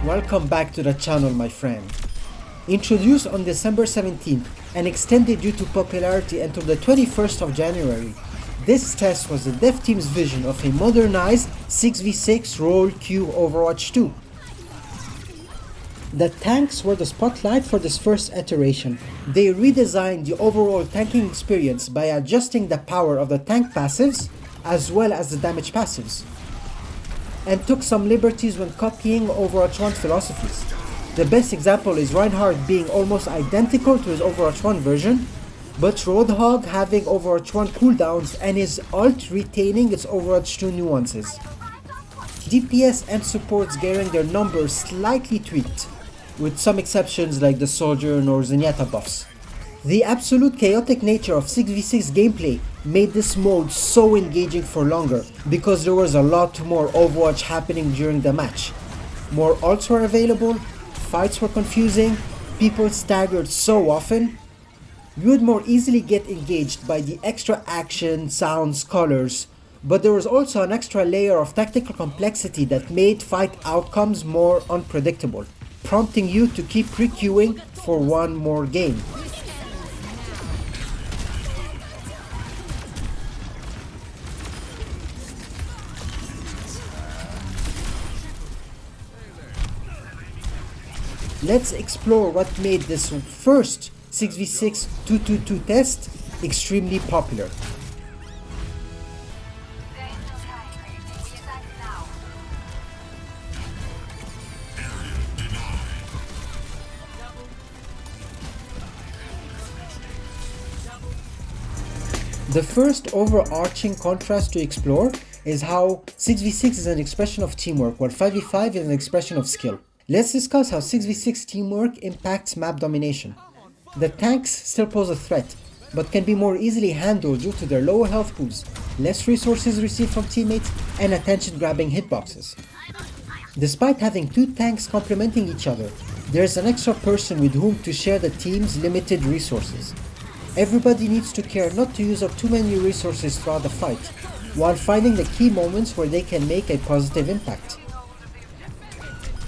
Welcome back to the channel, my friend. Introduced on December 17th and extended due to popularity until the 21st of January, this test was the dev team's vision of a modernized 6v6 role queue Overwatch 2. The tanks were the spotlight for this first iteration. They redesigned the overall tanking experience by adjusting the power of the tank passives as well as the damage passives, and took some liberties when copying Overwatch 1 philosophies. The best example is Reinhardt being almost identical to his Overwatch 1 version, but Roadhog having Overwatch 1 cooldowns and his ult retaining its Overwatch 2 nuances. DPS and supports getting their numbers slightly tweaked, with some exceptions like the Sojourn or Zenyatta buffs. The absolute chaotic nature of 6v6 gameplay made this mode so engaging for longer because there was a lot more Overwatch happening during the match. More ults were available, fights were confusing, people staggered so often. You would more easily get engaged by the extra action, sounds, colors, but there was also an extra layer of tactical complexity that made fight outcomes more unpredictable, prompting you to keep re-queuing for one more game. Let's explore what made this first 6v6 222 test extremely popular. The first overarching contrast to explore is how 6v6 is an expression of teamwork, while 5v5 is an expression of skill. Let's discuss how 6v6 teamwork impacts map domination. The tanks still pose a threat, but can be more easily handled due to their lower health pools, less resources received from teammates, and attention-grabbing hitboxes. Despite having two tanks complementing each other, there's an extra person with whom to share the team's limited resources. Everybody needs to care not to use up too many resources throughout the fight, while finding the key moments where they can make a positive impact.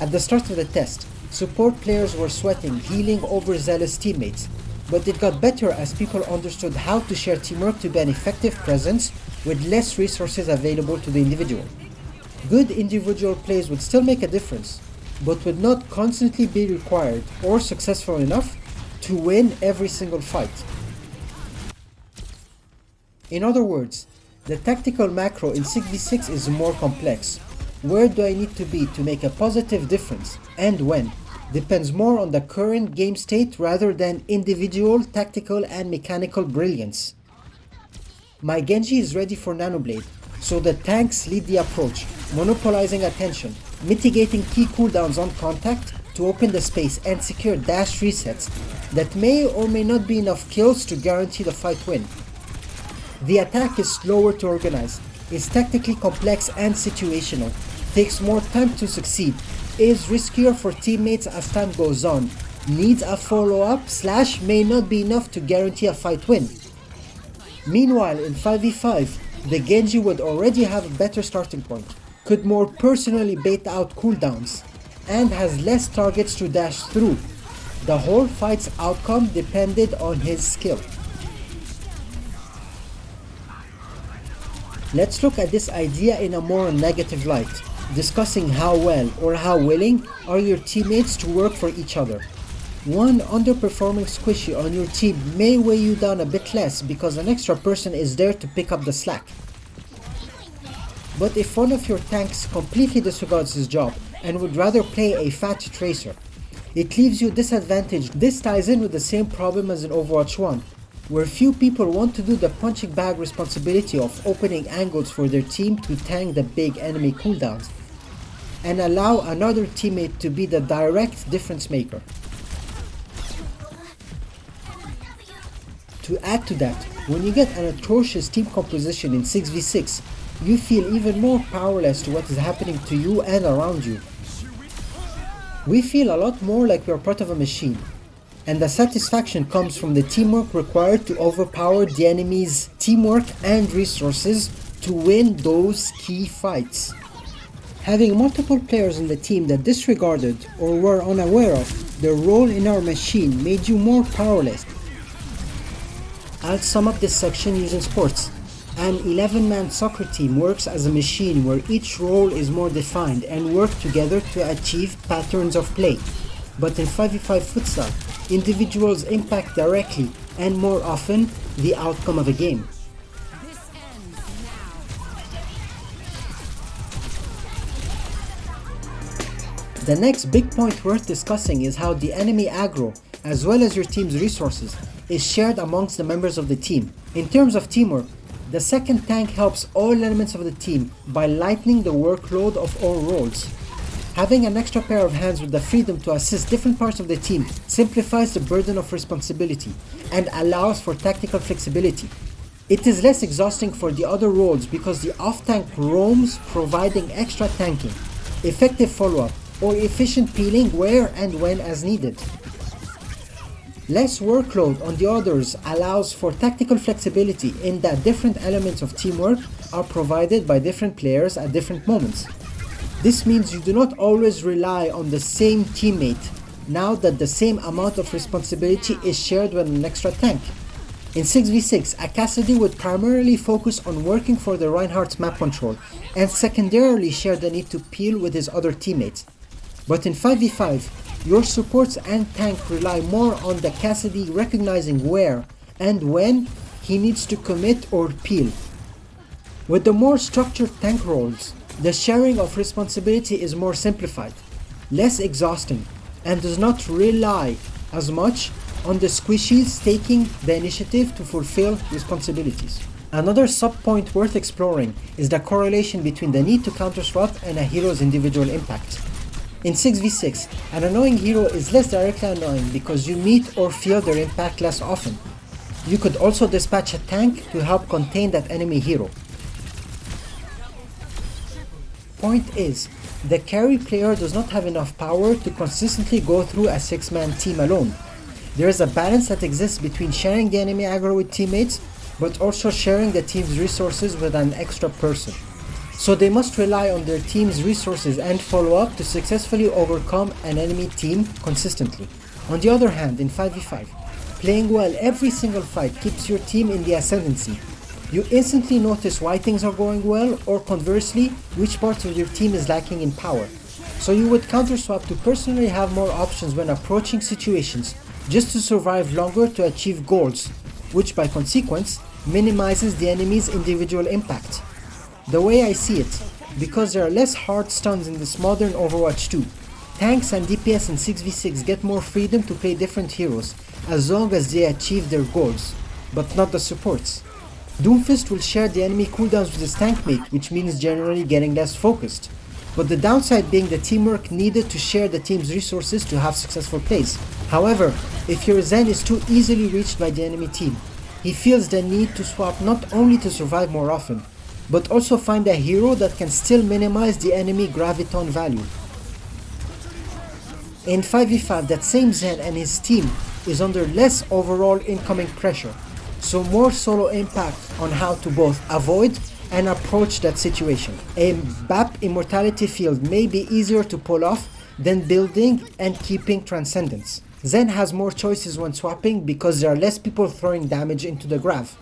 At the start of the test, support players were sweating, healing overzealous teammates, but it got better as people understood how to share teamwork to be an effective presence with less resources available to the individual. Good individual plays would still make a difference, but would not constantly be required or successful enough to win every single fight. In other words, the tactical macro in 6v6 is more complex. Where do I need to be to make a positive difference, and when, depends more on the current game state rather than individual tactical and mechanical brilliance. My Genji is ready for Nanoblade, so the tanks lead the approach, monopolizing attention, mitigating key cooldowns on contact to open the space and secure dash resets that may or may not be enough kills to guarantee the fight win. The attack is slower to organize, is tactically complex and situational, takes more time to succeed, is riskier for teammates as time goes on, needs a follow-up / may not be enough to guarantee a fight win. Meanwhile, in 5v5, the Genji would already have a better starting point, could more personally bait out cooldowns, and has less targets to dash through. The whole fight's outcome depended on his skill. Let's look at this idea in a more negative light, discussing how well or how willing are your teammates to work for each other. One underperforming squishy on your team may weigh you down a bit less because an extra person is there to pick up the slack. But if one of your tanks completely disregards his job and would rather play a fat tracer, it leaves you disadvantaged. This ties in with the same problem as in Overwatch 1, where few people want to do the punching bag responsibility of opening angles for their team to tank the big enemy cooldowns, and allow another teammate to be the direct difference maker. To add to that, when you get an atrocious team composition in 6v6, you feel even more powerless to what is happening to you and around you. We feel a lot more like we are part of a machine, and the satisfaction comes from the teamwork required to overpower the enemy's teamwork and resources to win those key fights. Having multiple players in the team that disregarded or were unaware of their role in our machine made you more powerless. I'll sum up this section using sports. An 11-man soccer team works as a machine where each role is more defined and work together to achieve patterns of play. But in 5v5 futsal, individuals impact directly and more often the outcome of a game. The next big point worth discussing is how the enemy aggro, as well as your team's resources, is shared amongst the members of the team. In terms of teamwork, the second tank helps all elements of the team by lightening the workload of all roles. Having an extra pair of hands with the freedom to assist different parts of the team simplifies the burden of responsibility and allows for tactical flexibility. It is less exhausting for the other roles because the off-tank roams, providing extra tanking, effective follow-up, or efficient peeling where and when as needed. Less workload on the others allows for tactical flexibility in that different elements of teamwork are provided by different players at different moments. This means you do not always rely on the same teammate now that the same amount of responsibility is shared with an extra tank. In 6v6, a Cassidy would primarily focus on working for the Reinhardt's map control and secondarily share the need to peel with his other teammates. But in 5v5, your supports and tank rely more on the Cassidy recognizing where and when he needs to commit or peel. With the more structured tank roles, the sharing of responsibility is more simplified, less exhausting, and does not rely as much on the squishies taking the initiative to fulfill responsibilities. Another sub-point worth exploring is the correlation between the need to counter-swap and a hero's individual impact. In 6v6, an annoying hero is less directly annoying because you meet or feel their impact less often. You could also dispatch a tank to help contain that enemy hero. Point is, the carry player does not have enough power to consistently go through a 6-man team alone. There is a balance that exists between sharing the enemy aggro with teammates, but also sharing the team's resources with an extra person. So they must rely on their team's resources and follow-up to successfully overcome an enemy team consistently. On the other hand, in 5v5, playing well every single fight keeps your team in the ascendancy. You instantly notice why things are going well, or conversely, which parts of your team is lacking in power. So you would counter-swap to personally have more options when approaching situations, just to survive longer to achieve goals, which by consequence minimizes the enemy's individual impact. The way I see it, because there are less hard stuns in this modern Overwatch 2, tanks and DPS in 6v6 get more freedom to play different heroes as long as they achieve their goals, but not the supports. Doomfist will share the enemy cooldowns with his tank mate, which means generally getting less focused, but the downside being the teamwork needed to share the team's resources to have successful plays. However, if your Zen is too easily reached by the enemy team, he feels the need to swap not only to survive more often, but also find a hero that can still minimize the enemy graviton value. In 5v5, that same Zen and his team is under less overall incoming pressure, so more solo impact on how to both avoid and approach that situation. A BAP immortality field may be easier to pull off than building and keeping transcendence. Zen has more choices when swapping because there are less people throwing damage into the grav.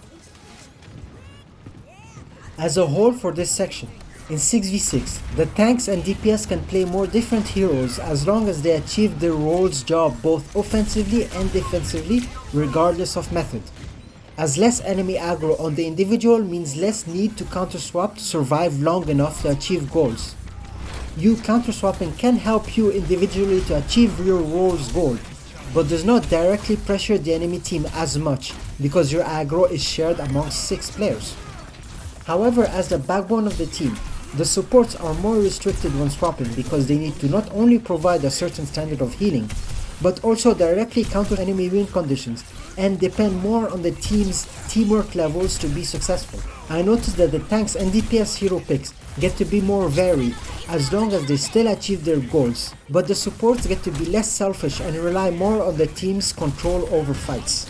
As a whole for this section, in 6v6, the tanks and DPS can play more different heroes as long as they achieve their role's job both offensively and defensively regardless of method. As less enemy aggro on the individual means less need to counter-swap to survive long enough to achieve goals. You counter-swapping can help you individually to achieve your role's goal, but does not directly pressure the enemy team as much because your aggro is shared amongst 6 players. However, as the backbone of the team, the supports are more restricted when swapping because they need to not only provide a certain standard of healing, but also directly counter enemy win conditions and depend more on the team's teamwork levels to be successful. I noticed that the tanks and DPS hero picks get to be more varied as long as they still achieve their goals, but the supports get to be less selfish and rely more on the team's control over fights.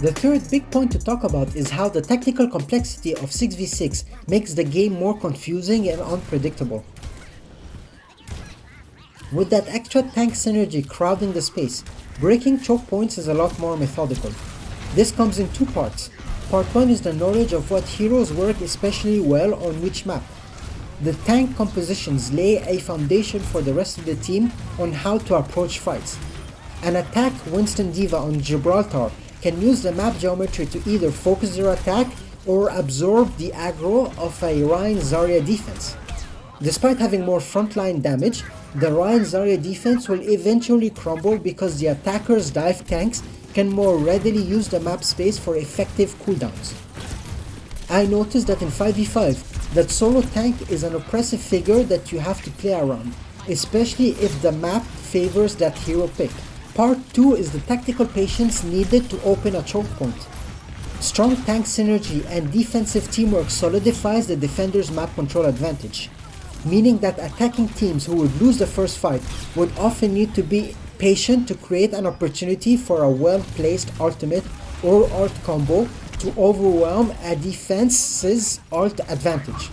The third big point to talk about is how the technical complexity of 6v6 makes the game more confusing and unpredictable. With that extra tank synergy crowding the space, breaking choke points is a lot more methodical. This comes in two parts. Part 1 is the knowledge of what heroes work especially well on which map. The tank compositions lay a foundation for the rest of the team on how to approach fights. An attack Winston Diva on Gibraltar can use the map geometry to either focus their attack or absorb the aggro of a Ryan Zarya defense. Despite having more frontline damage, the Ryan Zarya defense will eventually crumble because the attacker's dive tanks can more readily use the map space for effective cooldowns. I noticed that in 5v5, that solo tank is an oppressive figure that you have to play around, especially if the map favors that hero pick. Part 2 is the tactical patience needed to open a choke point. Strong tank synergy and defensive teamwork solidifies the defender's map control advantage, meaning that attacking teams who would lose the first fight would often need to be patient to create an opportunity for a well-placed ultimate or ult combo to overwhelm a defense's ult advantage.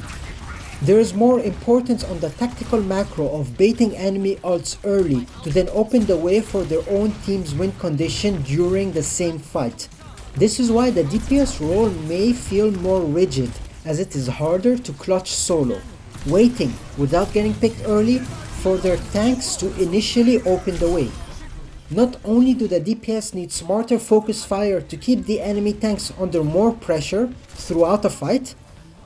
There is more importance on the tactical macro of baiting enemy ults early to then open the way for their own team's win condition during the same fight. This is why the DPS role may feel more rigid, as it is harder to clutch solo, waiting without getting picked early for their tanks to initially open the way. Not only do the DPS need smarter focus fire to keep the enemy tanks under more pressure throughout a fight,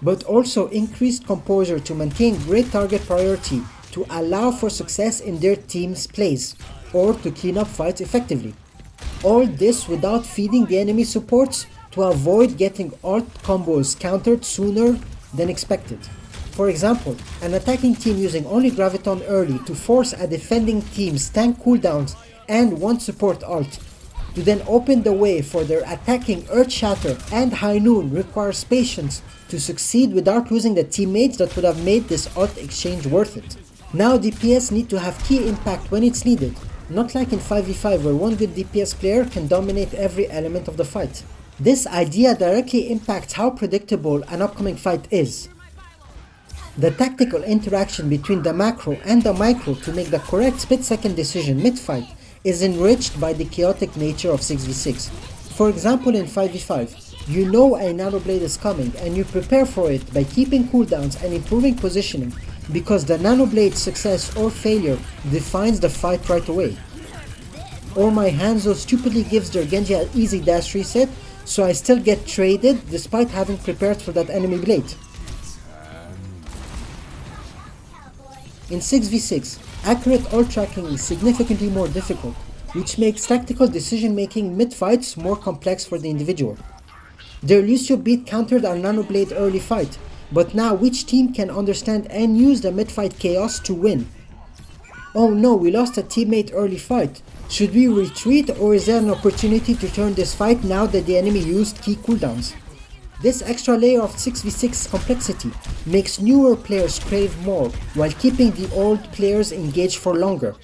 but also increased composure to maintain great target priority to allow for success in their team's plays, or to clean up fights effectively. All this without feeding the enemy supports to avoid getting ult combos countered sooner than expected. For example, an attacking team using only Graviton early to force a defending team's tank cooldowns and one support ult to then open the way for their attacking Earth Shatter and High Noon requires patience to succeed without losing the teammates that would have made this ult exchange worth it. Now DPS need to have key impact when it's needed, not like in 5v5 where one good DPS player can dominate every element of the fight. This idea directly impacts how predictable an upcoming fight is. The tactical interaction between the macro and the micro to make the correct split-second decision mid-fight is enriched by the chaotic nature of 6v6. For example, in 5v5, you know a nanoblade is coming and you prepare for it by keeping cooldowns and improving positioning because the nanoblade's success or failure defines the fight right away. Or my Hanzo stupidly gives their Genji an easy dash reset, so I still get traded despite having prepared for that enemy blade. In 6v6, accurate ult tracking is significantly more difficult, which makes tactical decision-making mid-fights more complex for the individual. Their Lucio beat countered our nanoblade early fight, but now which team can understand and use the mid-fight chaos to win? Oh no, we lost a teammate early fight. Should we retreat, or is there an opportunity to turn this fight now that the enemy used key cooldowns? This extra layer of 6v6 complexity makes newer players crave more, while keeping the old players engaged for longer.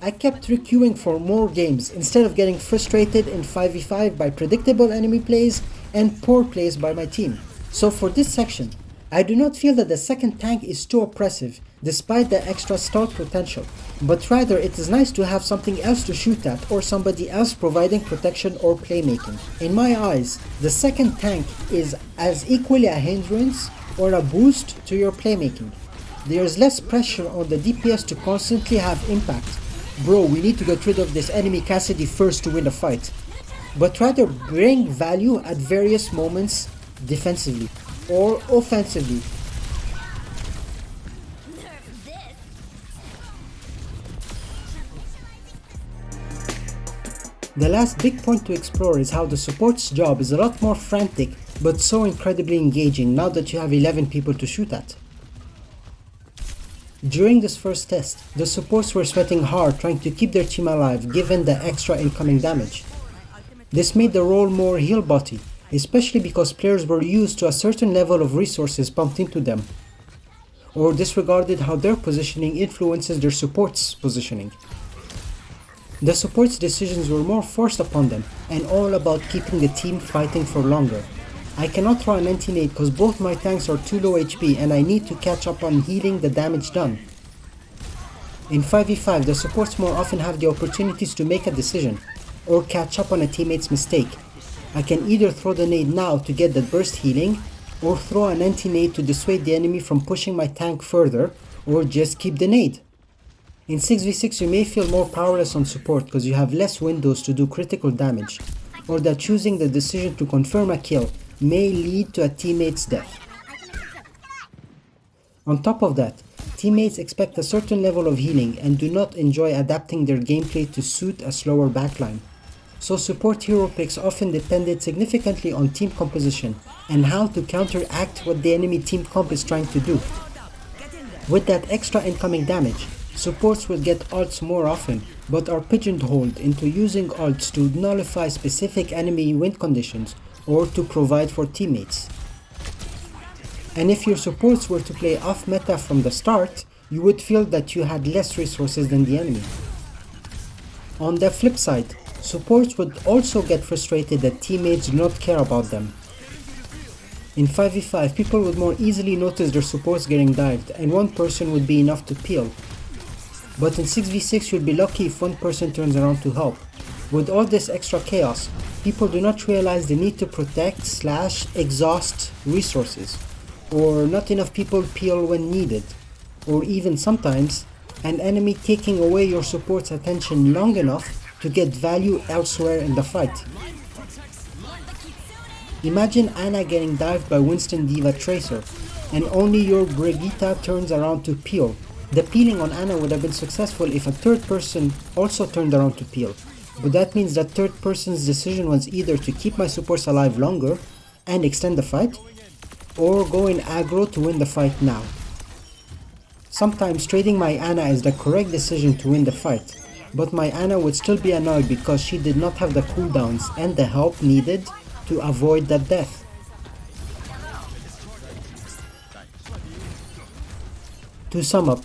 I kept requeuing for more games instead of getting frustrated in 5v5 by predictable enemy plays and poor plays by my team. So for this section, I do not feel that the second tank is too oppressive despite the extra start potential, but rather it is nice to have something else to shoot at or somebody else providing protection or playmaking. In my eyes, the second tank is as equally a hindrance or a boost to your playmaking. There is less pressure on the DPS to constantly have impact. Bro, we need to get rid of this enemy Cassidy first to win the fight. But rather bring value at various moments defensively or offensively. The last big point to explore is how the support's job is a lot more frantic but so incredibly engaging now that you have 11 people to shoot at. During this first test, the supports were sweating hard trying to keep their team alive given the extra incoming damage. This made the role more heal-botty, especially because players were used to a certain level of resources pumped into them, or disregarded how their positioning influences their support's positioning. The support's decisions were more forced upon them and all about keeping the team fighting for longer. I cannot throw an anti-nade because both my tanks are too low HP and I need to catch up on healing the damage done. In 5v5, the supports more often have the opportunities to make a decision or catch up on a teammate's mistake. I can either throw the nade now to get that burst healing or throw an anti-nade to dissuade the enemy from pushing my tank further or just keep the nade. In 6v6 you may feel more powerless on support because you have less windows to do critical damage, or that choosing the decision to confirm a kill may lead to a teammate's death. On top of that, teammates expect a certain level of healing and do not enjoy adapting their gameplay to suit a slower backline. So support hero picks often depended significantly on team composition and how to counteract what the enemy team comp is trying to do. With that extra incoming damage, supports will get ults more often, but are pigeonholed into using ults to nullify specific enemy win conditions or to provide for teammates. And if your supports were to play off meta from the start, you would feel that you had less resources than the enemy. On the flip side, supports would also get frustrated that teammates do not care about them. In 5v5, people would more easily notice their supports getting dived and one person would be enough to peel. But in 6v6 you'll be lucky if one person turns around to help. With all this extra chaos, people do not realize the need to protect/exhaust resources, or not enough people peel when needed, or even sometimes an enemy taking away your support's attention long enough to get value elsewhere in the fight. Imagine Ana getting dived by Winston D.Va Tracer, and only your Brigitte turns around to peel. The peeling on Ana would have been successful if a third person also turned around to peel, but that means that third person's decision was either to keep my supports alive longer and extend the fight, or go in aggro to win the fight now. Sometimes trading my Ana is the correct decision to win the fight, but my Ana would still be annoyed because she did not have the cooldowns and the help needed to avoid that death. To sum up,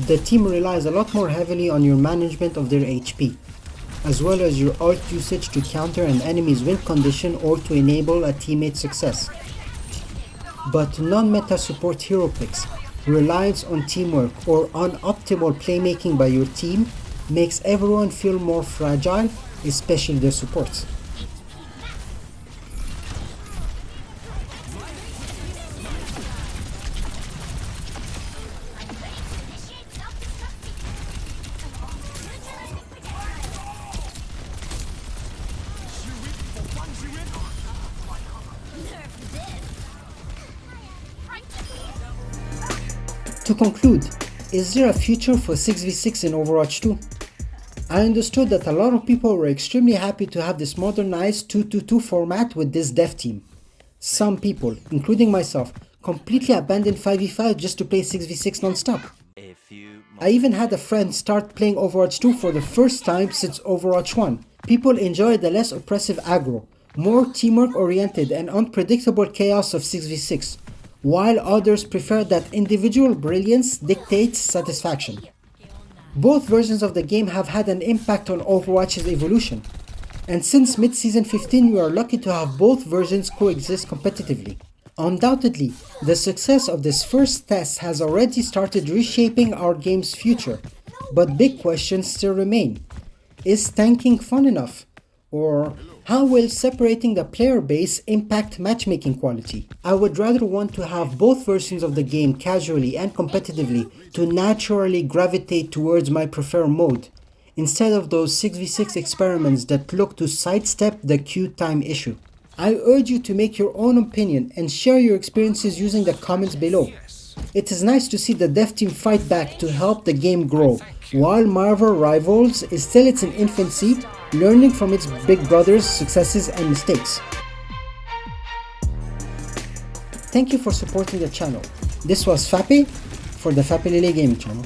the team relies a lot more heavily on your management of their HP, as well as your ult usage to counter an enemy's win condition or to enable a teammate's success. But non-meta support hero picks, reliance on teamwork or on optimal playmaking by your team makes everyone feel more fragile, especially their supports. To conclude, is there a future for 6v6 in Overwatch 2? I understood that a lot of people were extremely happy to have this modernized 2-2-2 format with this dev team. Some people, including myself, completely abandoned 5v5 just to play 6v6 non-stop. I even had a friend start playing Overwatch 2 for the first time since Overwatch 1. People enjoy the less oppressive aggro, more teamwork oriented and unpredictable chaos of 6v6, while others prefer that individual brilliance dictates satisfaction. Both versions of the game have had an impact on Overwatch's evolution, and since mid-season 15 we are lucky to have both versions coexist competitively. Undoubtedly, the success of this first test has already started reshaping our game's future, but big questions still remain. Is tanking fun enough? Or how will separating the player base impact matchmaking quality? I would rather want to have both versions of the game casually and competitively to naturally gravitate towards my preferred mode, instead of those 6v6 experiments that look to sidestep the queue time issue. I urge you to make your own opinion and share your experiences using the comments below. It is nice to see the dev team fight back to help the game grow, while Marvel Rivals is still in its infancy, learning from its big brother's successes and mistakes. Thank you for supporting the channel. This was Fape for the Fapelele Gaming channel.